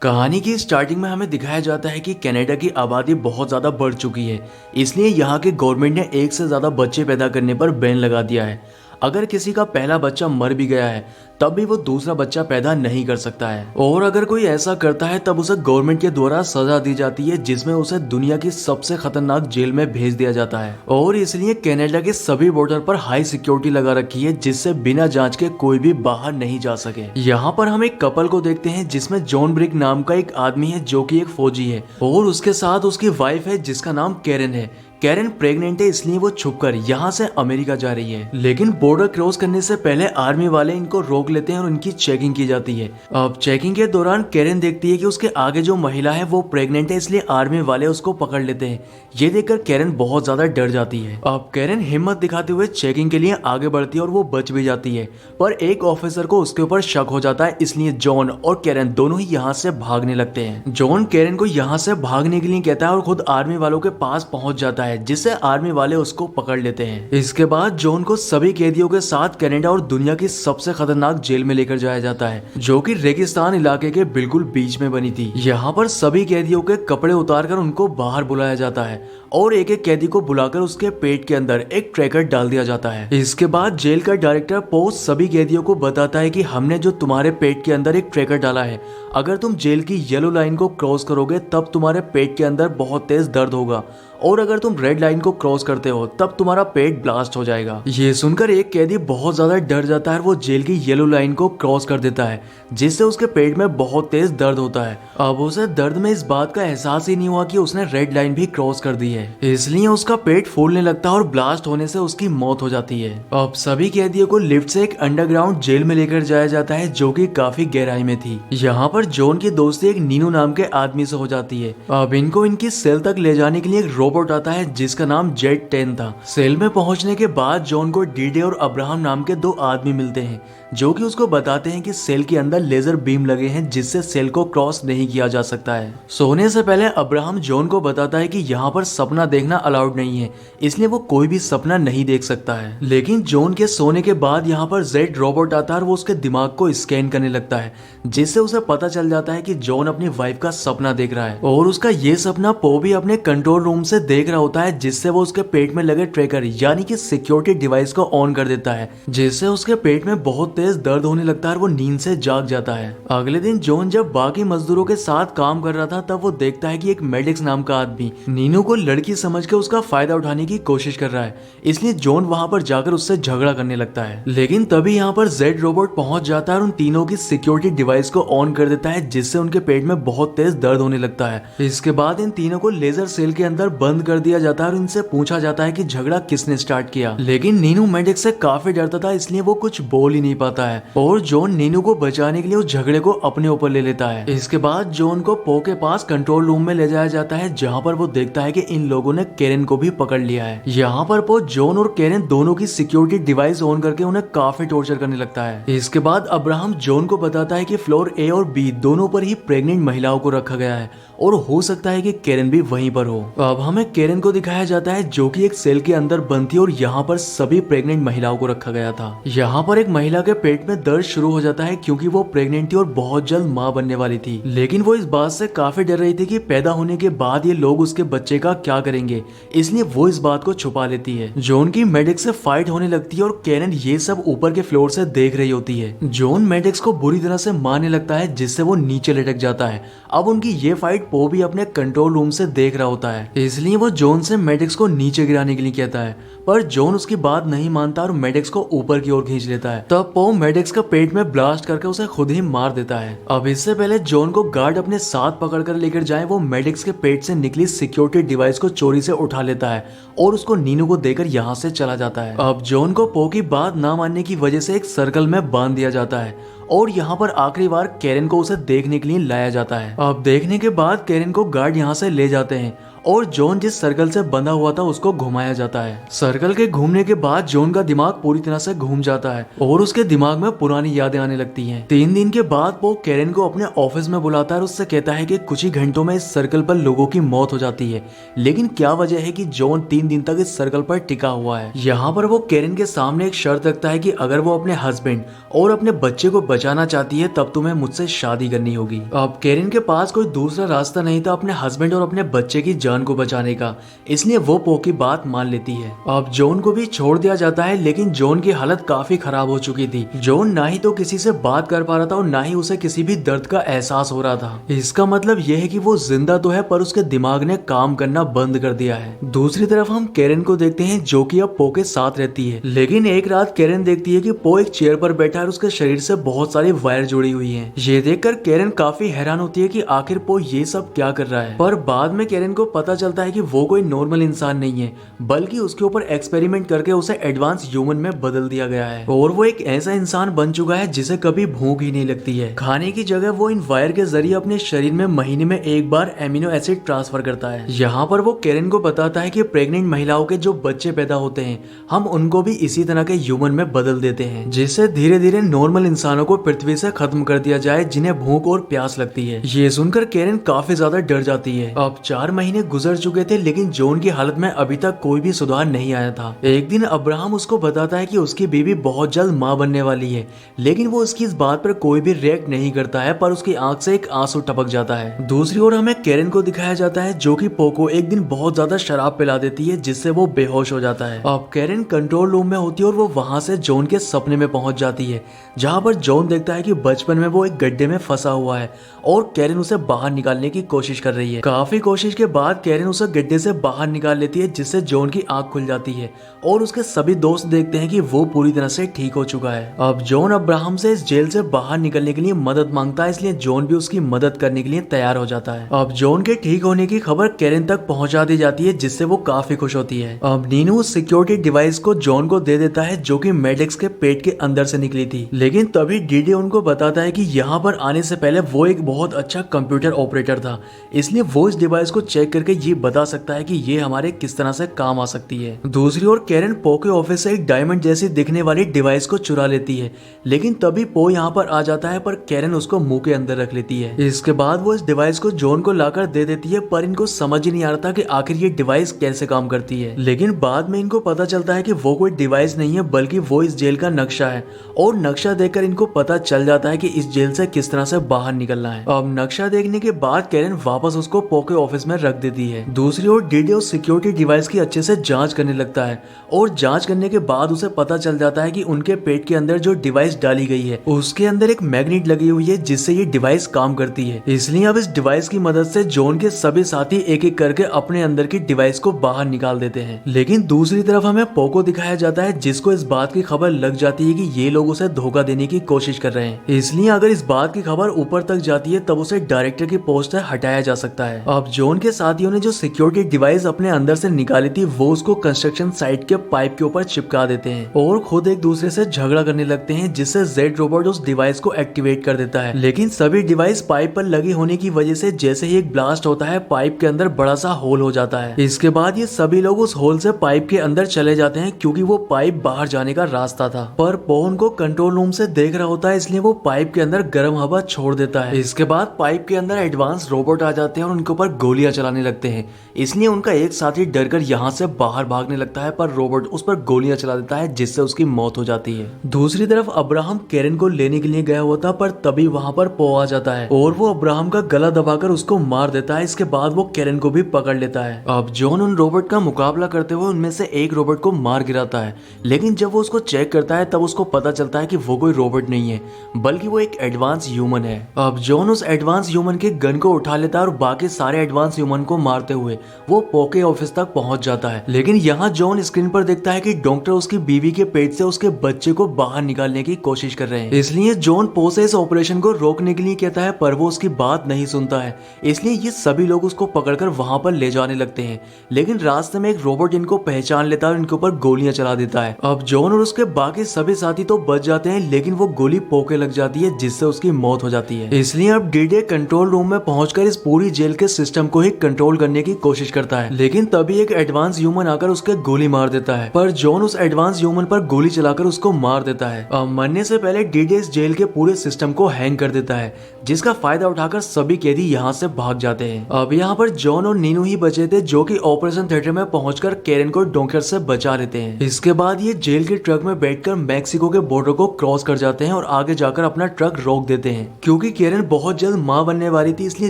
कहानी की स्टार्टिंग में हमें दिखाया जाता है कि कनाडा की आबादी बहुत ज़्यादा बढ़ चुकी है। इसलिए यहाँ के गवर्नमेंट ने एक से ज़्यादा बच्चे पैदा करने पर बैन लगा दिया है। अगर किसी का पहला बच्चा मर भी गया है तब भी वो दूसरा बच्चा पैदा नहीं कर सकता है, और अगर कोई ऐसा करता है तब उसे गवर्नमेंट के द्वारा सजा दी जाती है, जिसमें उसे दुनिया की सबसे खतरनाक जेल में भेज दिया जाता है। और इसलिए कनाडा के सभी बॉर्डर पर हाई सिक्योरिटी लगा रखी है, जिससे बिना जांच के कोई भी बाहर नहीं जा सके। यहाँ पर हम एक कपल को देखते हैं जिसमें जॉन ब्रिक नाम का एक आदमी है जो कि एक फौजी है, और उसके साथ उसकी वाइफ है जिसका नाम कैरन है। कैरन प्रेग्नेंट है, इसलिए वो छुपकर यहाँ से अमेरिका जा रही है। लेकिन बॉर्डर क्रॉस करने से पहले आर्मी वाले इनको रोक लेते हैं और इनकी चेकिंग की जाती है। अब चेकिंग के दौरान कैरन देखती है कि उसके आगे जो महिला है वो प्रेग्नेंट है, इसलिए आर्मी वाले उसको पकड़ लेते हैं। ये देखकर कैरन बहुत ज्यादा डर जाती है। अब कैरन हिम्मत दिखाते हुए चेकिंग के लिए आगे बढ़ती है और वो बच भी जाती है, पर एक ऑफिसर को उसके ऊपर शक हो जाता है, इसलिए जॉन और कैरन दोनों ही यहाँ से भागने लगते हैं। जॉन कैरन को यहाँ से भागने के लिए कहता है और खुद आर्मी वालों के पास पहुंच जाता है, जिससे आर्मी वाले उसको पकड़ लेते हैं। इसके बाद जॉन को सभी कैदियों के साथ कनाडा और दुनिया की सबसे खतरनाक जेल में लेकर जाया जाता है, जो कि रेगिस्तान इलाके के बिल्कुल बीच में बनी थी। यहाँ पर सभी कैदियों के कपड़े उतारकर उनको बाहर बुलाया जाता है और एक एक कैदी को बुलाकर उसके पेट के अंदर एक ट्रैकर डाल दिया जाता है। इसके बाद जेल का डायरेक्टर पोस्ट सभी कैदियों को बताता है कि हमने जो तुम्हारे पेट के अंदर एक ट्रैकर डाला है, अगर तुम जेल की येलो लाइन को क्रॉस करोगे तब तुम्हारे पेट के अंदर बहुत तेज दर्द होगा, और अगर तुम रेड लाइन को क्रॉस करते हो तब तुम्हारा पेट ब्लास्ट हो जाएगा। ये सुनकर एक कैदी बहुत ज्यादा डर जाता है और वो जेल की येलो लाइन को क्रॉस कर देता है, जिससे उसके पेट में बहुत तेज दर्द होता है। अब उसे दर्द में इस बात का एहसास ही नहीं हुआ कि उसने रेड लाइन भी क्रॉस कर दी है, इसलिए उसका पेट फूलने लगता है और ब्लास्ट होने से उसकी मौत हो जाती है। अब सभी कैदियों को लिफ्ट से एक अंडरग्राउंड जेल में लेकर जाया जाता है, जो कि काफी गहराई में थी। यहाँ पर जॉन की दोस्ती एक नीनू नाम के आदमी से हो जाती है। अब इनको इनकी सेल तक ले जाने के लिए एक रोबोट आता है जिसका नाम जेट 10 था। सेल में पहुंचने के बाद जॉन को डीडे और अब्राहम नाम के दो आदमी मिलते हैं, जो कि उसको बताते हैं कि सेल के अंदर लेजर बीम लगे हैं, जिससे सेल को क्रॉस नहीं किया जा सकता है। सोने से पहले अब्राहम जॉन को बताता है कि यहाँ पर सपना देखना अलाउड नहीं है, इसलिए वो कोई भी सपना नहीं देख सकता है। लेकिन जॉन के सोने के बाद यहाँ पर जेड रोबोट आता है और वो उसके दिमाग को स्कैन करने लगता है, जिससे उसे पता चल जाता है कि जॉन अपनी वाइफ का सपना देख रहा है, और उसका ये सपना पो भी अपने कंट्रोल रूम से देख रहा होता है, जिससे वो उसके पेट में लगे ट्रैकर यानी कि सिक्योरिटी डिवाइस को ऑन कर देता है, जिससे उसके पेट में बहुत तेज दर्द होने लगता है और वो नींद से जाग जाता है। अगले दिन जॉन जब बाकी मजदूरों के साथ काम कर रहा था तब वो देखता है कि एक मेडिक्स नाम का आदमी नीनू को लड़की समझ के उसका फायदा उठाने की कोशिश कर रहा है, इसलिए जॉन वहां पर जाकर उससे झगड़ा करने लगता है। लेकिन तभी यहाँ पर जेड रोबोट पहुंच जाता है और उन तीनों की सिक्योरिटी डिवाइस को ऑन कर देता है, जिससे उनके पेट में बहुत तेज दर्द होने लगता है। इसके बाद इन तीनों को लेजर सेल के अंदर बंद कर दिया जाता है और इनसे पूछा जाता है कि झगड़ा किसने स्टार्ट किया। लेकिन नीनू मेडिक्स से काफी डरता था, इसलिए वो कुछ बोल ही नहीं पाता है, और जॉन नीनू को बचाने के लिए उस झगड़े को अपने ऊपर ले लेता है। इसके बाद जॉन को पो के पास कंट्रोल रूम में ले जाया जाता है, जहाँ पर वो देखता है कि इन लोगों ने कैरन को भी पकड़ लिया है। यहाँ पर पो जॉन और कैरन दोनों की सिक्योरिटी डिवाइस ऑन करके उन्हें काफी टॉर्चर करने लगता है। इसके बाद अब्राहम जॉन को बताता है कि फ्लोर ए और बी दोनों पर ही प्रेग्नेंट महिलाओं को रखा गया है, और हो सकता है कि कैरन भी वहीं पर हो। अब हमें कैरन को दिखाया जाता है जो कि एक सेल के अंदर बंद थी, और यहाँ पर सभी प्रेग्नेंट महिलाओं को रखा गया था। यहाँ पर एक महिला के पेट में दर्द शुरू हो जाता है क्योंकि वो प्रेग्नेंट थी और बहुत जल्द माँ बनने वाली थी, लेकिन वो इस बात से काफी डर रही थी कि पैदा होने के बाद ये लोग उसके बच्चे का क्या करेंगे, इसलिए वो इस बात को छुपा लेती है। जॉन की मेडिक्स से फाइट होने लगती है और कैरन ये सब ऊपर के फ्लोर से देख रही होती है। जॉन मेडिक्स को बुरी तरह से मारने लगता है, जिससे वो नीचे लटक जाता है। अब उनकी ये फाइट पो भी अपने कंट्रोल रूम से देख रहा होता है, इसलिए वो जॉन से मेडिक्स को नीचे गिराने के लिए कहता है, पर जॉन उसकी बात नहीं मानता और मेडिक्स को ऊपर की ओर खींच लेता है। तब पो मेडिक्स का पेट में ब्लास्ट करके उसे खुद ही मार देता है। अब इससे पहले जॉन को गार्ड अपने साथ पकड़कर लेकर जाए, वो मेडिक्स के पेट से निकली सिक्योरिटी डिवाइस को चोरी से उठा लेता है और उसको नीनू को देकर यहाँ से चला जाता है। अब जॉन को पो की बात ना मानने की वजह से एक सर्कल में बांध दिया जाता है, और यहाँ पर आखिरी बार कैरन को उसे देखने के लिए लाया जाता है। अब देखने के बाद कैरन को गार्ड यहाँ से ले जाते हैं और जॉन जिस सर्कल से बंधा हुआ था उसको घुमाया जाता है। सर्कल के घूमने के बाद जॉन का दिमाग पूरी तरह से घूम जाता है और उसके दिमाग में पुरानी यादें आने लगती हैं। 3 दिन के बाद वो कैरेन को अपने ऑफिस में बुलाता है और उससे कहता है कि कुछ ही घंटों में इस सर्कल पर लोगों की मौत हो जाती है, लेकिन क्या वजह है कि जॉन 3 दिन तक इस सर्कल पर टिका हुआ है। यहाँ पर वो कैरेन के सामने एक शर्त रखता है कि अगर वो अपने हस्बैंड और अपने बच्चे को बचाना चाहती है तब तुम्हें मुझसे शादी करनी होगी। अब कैरेन के पास कोई दूसरा रास्ता नहीं था अपने हस्बैंड और अपने बच्चे की जान को बचाने का, इसलिए वो पो की बात मान लेती है। अब जॉन को भी छोड़ दिया जाता है, लेकिन जॉन की हालत काफी खराब हो चुकी थी। जॉन ना ही तो किसी से बात कर पा रहा था और ना ही उसे किसी भी दर्द का एहसास हो रहा था। इसका मतलब यह है कि वो जिंदा तो है पर उसके दिमाग ने काम करना बंद कर दिया है। दूसरी तरफ हम कैरेन को देखते हैं जो कि अब पो के साथ रहती है, लेकिन एक रात कैरेन देखती है कि पो एक चेयर पर बैठा है और उसके शरीर से बहुत सारी वायर जुड़ी हुई हैं। ये देखकर कैरेन काफी हैरान होती है कि आखिर पो ये सब क्या कर रहा है, पर बाद में कैरेन को पता चलता है कि वो कोई नॉर्मल इंसान नहीं है, बल्कि उसके ऊपर एक्सपेरिमेंट करके उसे एडवांस ह्यूमन में बदल दिया गया है और वो एक ऐसा इंसान बन चुका है जिसे कभी भूख ही नहीं लगती है। खाने की जगह वो इन वायर के जरिए अपने शरीर में महीने में एक बार एमिनो एसिड ट्रांसफर करता है। यहाँ पर वो कैरेन को बताता है कि प्रेग्नेंट महिलाओं के जो बच्चे पैदा होते हैं हम उनको भी इसी तरह के ह्यूमन में बदल देते हैं, जिससे धीरे धीरे नॉर्मल इंसानों को पृथ्वी से खत्म कर दिया जाए जिन्हें भूख और प्यास लगती है। ये सुनकर कैरेन काफी ज्यादा डर जाती है। अब 4 महीने गुजर चुके थे, लेकिन जॉन की हालत में अभी तक कोई भी सुधार नहीं आया था। एक दिन अब्राहम उसको बताता है कि उसकी बीवी बहुत जल्द माँ बनने वाली है, लेकिन वो उसकी इस बात पर कोई भी रिएक्ट नहीं करता है, पर उसकी आंख से एक आंसू टपक जाता है। दूसरी ओर हमें कैरेन को दिखाया जाता है जो कि पो को एक दिन बहुत ज्यादा शराब पिला देती है, जिससे वो बेहोश हो जाता है। अब कैरेन कंट्रोल रूम में होती है और वो वहां से जॉन के सपने में पहुंच जाती है, जहां पर जॉन देखता है कि बचपन में वो एक गड्ढे में फंसा हुआ है और कैरेन उसे बाहर निकालने की कोशिश कर रही है। काफी कोशिश के बाद कैरेन उसे गड्ढे से बाहर निकाल लेती है, जिससे जॉन की आंख खुल जाती है और उसके सभी दोस्त देखते हैं कि वो पूरी तरह से ठीक हो चुका है। अब जॉन अब्राहम से इस जेल से बाहर निकलने के लिए मदद मांगता है, इसलिए जॉन भी उसकी मदद करने के लिए तैयार हो जाता है। अब जॉन के ठीक होने की खबर कैरेन तक पहुंचा दी जाती है, जिससे वो काफी खुश होती है। अब नीनू उस सिक्योरिटी डिवाइस को जॉन को दे देता है जो कि मैडेक्स के पेट के अंदर से निकली थी, लेकिन तभी डीडी उनको बताता है कि यहाँ पर आने से पहले वो एक बहुत अच्छा कंप्यूटर ऑपरेटर था, इसलिए वो इस डिवाइस को चेक करके ये बता सकता है कि ये हमारे किस तरह से काम आ सकती है। दूसरी ओर कैरेन पो के ऑफिस से एक डायमंड जैसी दिखने वाली डिवाइस को चुरा लेती है, लेकिन तभी पो यहाँ पर आ जाता है, पर कैरेन उसको मुंह के अंदर रख लेती है। इसके बाद वो इस डिवाइस को जॉन को लाकर दे देती है, पर इनको समझ ही नहीं आ रहा था कि आखिर ये डिवाइस कैसे काम करती है। लेकिन बाद में इनको पता चलता है कि वो कोई डिवाइस नहीं है, बल्कि वो इस जेल का नक्शा है, और नक्शा देखकर इनको पता चल जाता है कि इस जेल से किस तरह से बाहर निकलना है। अब नक्शा देखने के बाद कैरेन वापस उसको पो के ऑफिस में रख देती है। दूसरी ओर डीडी उस सिक्योरिटी डिवाइस की अच्छे से जांच करने लगता है, और जांच करने के बाद उसे पता चल जाता है कि उनके पेट के अंदर जो डिवाइस डाली गई है उसके अंदर एक मैग्नेट लगी हुई है, जिससे ये डिवाइस काम करती है। इसलिए अब इस डिवाइस की मदद से जॉन के सभी साथी एक एक करके अपने अंदर की डिवाइस को बाहर निकाल देते हैं। लेकिन दूसरी तरफ हमें पो को दिखाया जाता है, जिसको इस बात की खबर लग जाती है कि ये लोग उसे धोखा देने की कोशिश कर रहे हैं, इसलिए अगर इस बात की खबर ऊपर तक जाती है तब उसे डायरेक्टर की पोस्ट से हटाया जा सकता है। अब जॉन के साथियों ने जो सिक्योरिटी डिवाइस अपने अंदर से निकाली थी वो उसको कंस्ट्रक्शन साइट के पाइप के ऊपर चिपका देते हैं और खुद एक दूसरे से झगड़ा करने लगते हैं, जिससे जेड रोबोट उस डिवाइस को एक्टिवेट कर देता है। लेकिन सभी डिवाइस पाइप पर लगी होने की वजह से जैसे ही एक ब्लास्ट होता है पाइप के अंदर बड़ा सा होल हो जाता है। इसके बाद ये सभी लोग उस होल से पाइप के अंदर चले जाते हैं, क्योंकि वो पाइप बाहर जाने का रास्ता था, पर पो उनको कंट्रोल रूम से देख रहा होता है, इसलिए वो पाइप के अंदर गर्म हवा छोड़ देता है। इसके बाद पाइप के अंदर एडवांस रोबोट आ जाते हैं और उनके ऊपर गोलियां चलाने लगते हैं, इसलिए उनका एक साथी डरकर यहाँ से बाहर भागने लगता है, पर रोबोट उस पर गोलियां चला देता है, जिससे उसकी मौत हो जाती है। दूसरी तरफ अब्राहम कैरेन को लेने के लिए गया हुआ था, पर तभी वहाँ पर पो आ जाता है और वो अब्राहम का गला दबाकर उसको मार देता है। इसके बाद वो कैरेन को भी पकड़ लेता है। अब जॉन उन रोबोट का मुकाबला करते हुए उनमें से एक रोबोट को मार गिराता है, लेकिन जब वो उसको चेक करता है तब उसको पता चलता है कि वो कोई रोबोट नहीं है, बल्कि वो एक एडवांस ह्यूमन है। अब जॉन उस एडवांस ह्यूमन के गन को उठा लेता है और बाकी सारे एडवांस ह्यूमन को मारते हुए वो पो के ऑफिस तक पहुंच जाता है। लेकिन यहाँ जॉन स्क्रीन पर देखता है कि डॉक्टर उसकी बीवी के पेट से उसके बच्चे को बाहर निकालने की कोशिश कर रहे हैं, इसलिए जॉन पो से इस ऑपरेशन को रोकने के लिए कहता है, पर वो उसकी बात नहीं सुनता है। इसलिए ये सभी लोग उसको पकड़कर वहां पर ले जाने लगते हैं, लेकिन रास्ते में एक रोबोट इनको पहचान लेता है और इनके ऊपर गोलियां चला देता है। अब जॉन और उसके बाकी सभी साथी तो बच जाते हैं, लेकिन वो गोली पो के लग जाती है, जिससे उसकी मौत हो जाती है। इसलिए अब डी-डे कंट्रोल रूम में पहुंचकर इस पूरी जेल के सिस्टम को ही कंट्रोल करने की कोशिश करता है, लेकिन तभी एक एडवांस ह्यूमन आकर उसके गोली मार देता है। पर जॉन उस एडवांस ह्यूमन पर गोली चलाकर उसको मार देता है। मरने से पहले डी-डे इस जेल के पूरे सिस्टम को हैंग कर देता है, जिसका फायदा उठाकर सभी कैदी यहाँ से भाग जाते हैं। अब यहाँ पर जॉन और नीनू ही बचे थे, जो कि ऑपरेशन थिएटर में पहुंचकर कैरन को डोंकर से बचा लेते हैं। इसके बाद ये जेल के ट्रक में बैठकर मैक्सिको के बॉर्डर को क्रॉस कर जाते हैं और आगे जाकर अपना ट्रक रोक देते हैं। क्योंकि कैरन बहुत जल्द मां बनने वाली थी, इसलिए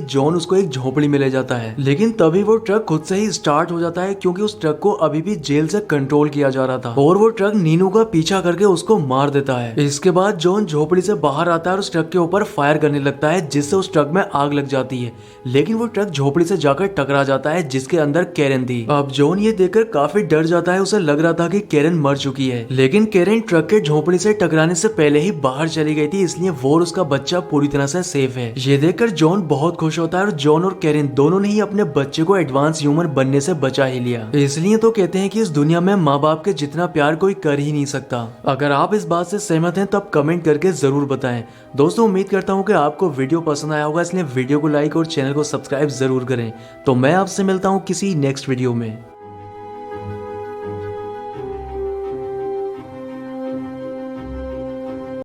जॉन उसको एक झोपड़ी में ले जाता है, लेकिन तभी वो ट्रक खुद से ही स्टार्ट हो जाता है, क्योंकि उस ट्रक को अभी भी जेल से कंट्रोल किया जा रहा था और वो ट्रक नीनू का पीछा करके उसको मार देता है। इसके बाद जॉन झोपड़ी से बाहर आता है और उस ट्रक के ऊपर फायर करने लगता है, जिससे उस ट्रक में आग लग जाती है, लेकिन वो ट्रक झोपड़ी से जाकर टकरा जाता है, जिसके अंदर कैरन थी। अब जॉन ये देखकर काफी डर जाता है, उसे लग रहा था कि कैरन मर चुकी है, लेकिन कैरन ट्रक के झोपड़ी से टकराने से पहले ही बाहर चली गई थी, इसलिए वो और उसका बच्चा पूरी तरह से सेफ है। ये देखकर जॉन बहुत खुश होता है और जॉन और कैरन दोनों ने ही अपने बच्चे को एडवांस ह्यूमन बनने से बचा ही लिया। इसलिए तो कहते हैं कि इस दुनिया में माँ बाप के जितना प्यार कोई कर ही नहीं सकता। अगर आप इस बात से सहमत हैं तो आप कमेंट करके जरूर बताएं। दोस्तों, उम्मीद करता हूँ कि आपको वीडियो पसंद आया होगा, इसलिए वीडियो को लाइक और चैनल को सब्सक्राइब जरूर करें। तो मैं आपसे मिलता हूँ किसी नेक्स्ट वीडियो में।